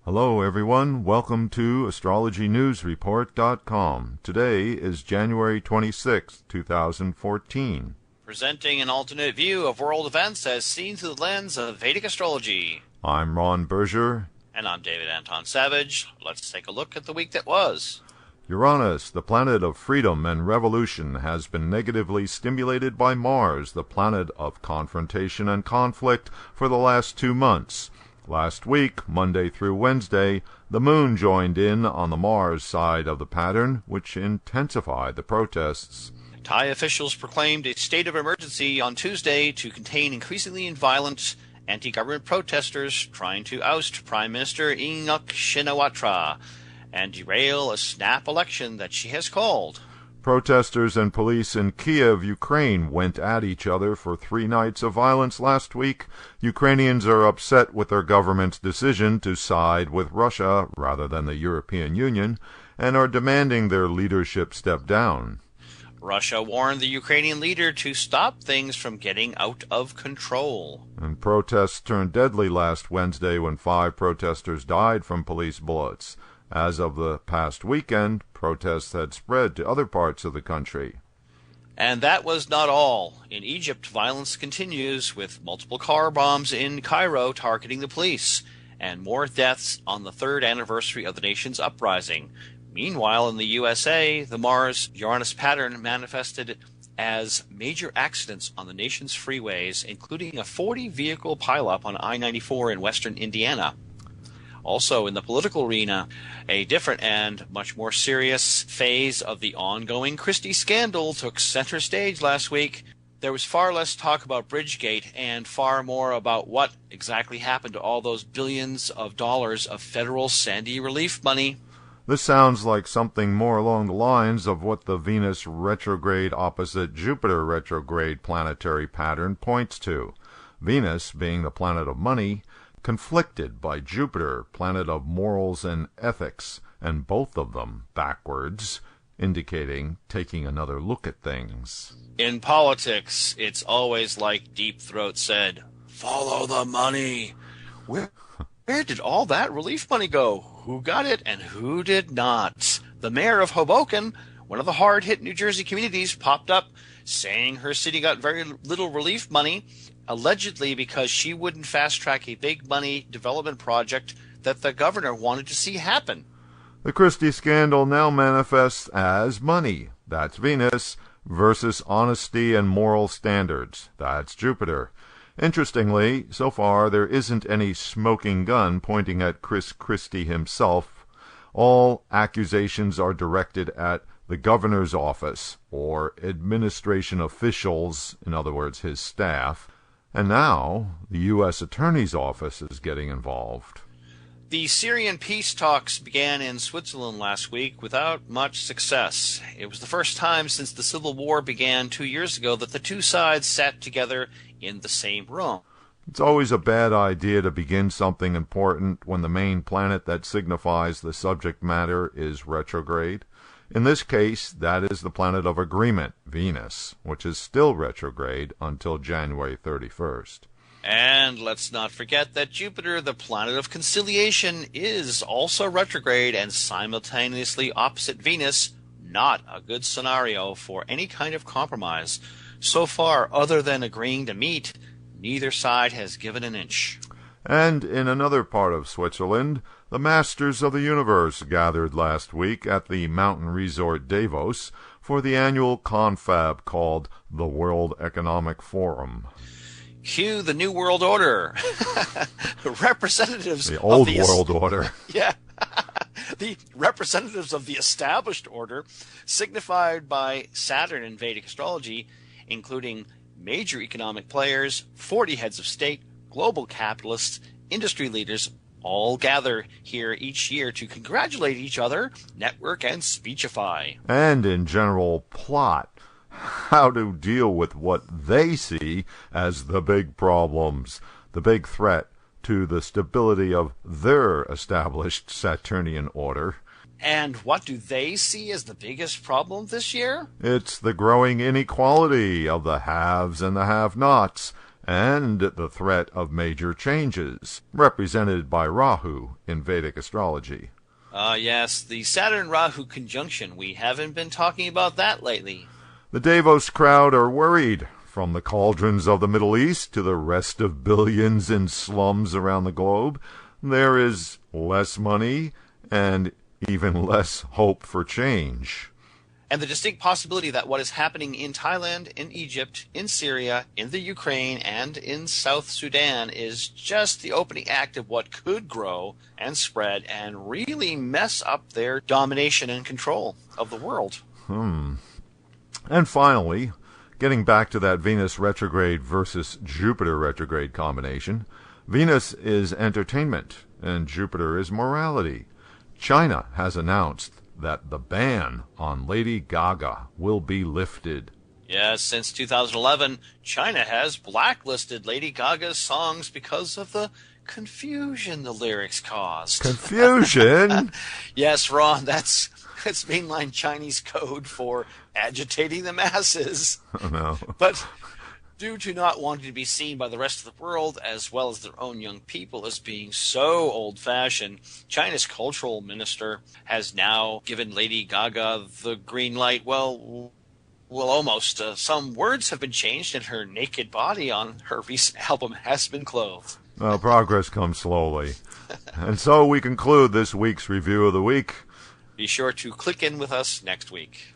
Hello everyone, welcome to astrologynewsreport.com. Today is January 26, 2014. Presenting an alternate view of world events as seen through the lens of Vedic astrology. I'm Ron Berger. And I'm David Anton Savage. Let's take a look at the week that was. Uranus, the planet of freedom and revolution, has been negatively stimulated by Mars, the planet of confrontation and conflict, for the last 2 months. Last week, Monday through Wednesday, the Moon joined in on the Mars side of the pattern, which intensified the protests. Thai officials proclaimed a state of emergency on Tuesday to contain increasingly violent anti-government protesters trying to oust Prime Minister Yingluck Shinawatra and derail a snap election that she has called. Protesters and police in Kiev, Ukraine, went at each other for 3 nights of violence last week. Ukrainians are upset with their government's decision to side with Russia rather than the European Union, and are demanding their leadership step down. Russia warned the Ukrainian leader to stop things from getting out of control. And protests turned deadly last Wednesday when 5 protesters died from police bullets. As of the past weekend, protests had spread to other parts of the country. And that was not all. In Egypt, violence continues, with multiple car bombs in Cairo targeting the police, and more deaths on the 3rd anniversary of the nation's uprising. Meanwhile, in the USA, the Mars-Uranus pattern manifested as major accidents on the nation's freeways, including a 40-vehicle pileup on I-94 in western Indiana. Also, in the political arena, a different and much more serious phase of the ongoing Christie Scandal took center stage last week. There was far less talk about Bridgegate and far more about what exactly happened to all those billions of dollars of federal Sandy relief money. This sounds like something more along the lines of what the Venus retrograde opposite Jupiter retrograde planetary pattern points to. Venus, being the planet of money, conflicted by Jupiter, planet of morals and ethics, and both of them backwards, indicating taking another look at things. In politics, it's always like Deep Throat said, follow the money. Where did all that relief money go? Who got it and who did not? The mayor of Hoboken, one of the hard-hit New Jersey communities, popped up saying her city got very little relief money, allegedly because she wouldn't fast-track a big-money development project that the governor wanted to see happen. The Christie Scandal now manifests as money, that's Venus, versus honesty and moral standards, that's Jupiter. Interestingly, so far there isn't any smoking gun pointing at Chris Christie himself. All accusations are directed at the governor's office, or administration officials, in other words his staff, and now the U.S. Attorney's Office is getting involved. The Syrian Peace Talks began in Switzerland last week without much success. It was the first time since the Civil War began 2 years ago that the two sides sat together in the same room. It's always a bad idea to begin something important when the main planet that signifies the subject matter is retrograde. In this case, that is the planet of agreement, Venus, which is still retrograde until January 31st. And let's not forget that Jupiter, the planet of conciliation, is also retrograde and simultaneously opposite Venus. Not a good scenario for any kind of compromise. So far, other than agreeing to meet, neither side has given an inch. And in another part of Switzerland, the Masters of the Universe gathered last week at the mountain resort Davos for the annual confab called the World Economic Forum. Cue the New World Order. Representatives the old of the world order. Yeah. The representatives of the established order, signified by Saturn in Vedic astrology, including major economic players, 40 heads of state, global capitalists, industry leaders, all gather here each year to congratulate each other, network, and speechify. And in general plot how to deal with what they see as the big problems, the big threat to the stability of their established Saturnian order. And what do they see as the biggest problem this year? It's the growing inequality of the haves and the have-nots, and the threat of major changes, represented by Rahu in Vedic astrology. Yes, the Saturn-Rahu conjunction. We haven't been talking about that lately. The Davos crowd are worried. From the cauldrons of the Middle East to the rest of billions in slums around the globe, there is less money and even less hope for change. And the distinct possibility that what is happening in Thailand, in Egypt, in Syria, in the Ukraine, and in South Sudan is just the opening act of what could grow and spread and really mess up their domination and control of the world. And finally, getting back to that Venus retrograde versus Jupiter retrograde combination, Venus is entertainment and Jupiter is morality. China has announced that the ban on Lady Gaga will be lifted. Yes, since 2011, China has blacklisted Lady Gaga's songs because of the confusion the lyrics caused. Confusion? Yes, Ron, that's mainline Chinese code for agitating the masses. Oh, no. But due to not wanting to be seen by the rest of the world, as well as their own young people, as being so old-fashioned, China's cultural minister has now given Lady Gaga the green light. Well, almost. Some words have been changed, and her naked body on her recent album has been clothed. Well, progress comes slowly. And so we conclude this week's Review of the Week. Be sure to click in with us next week.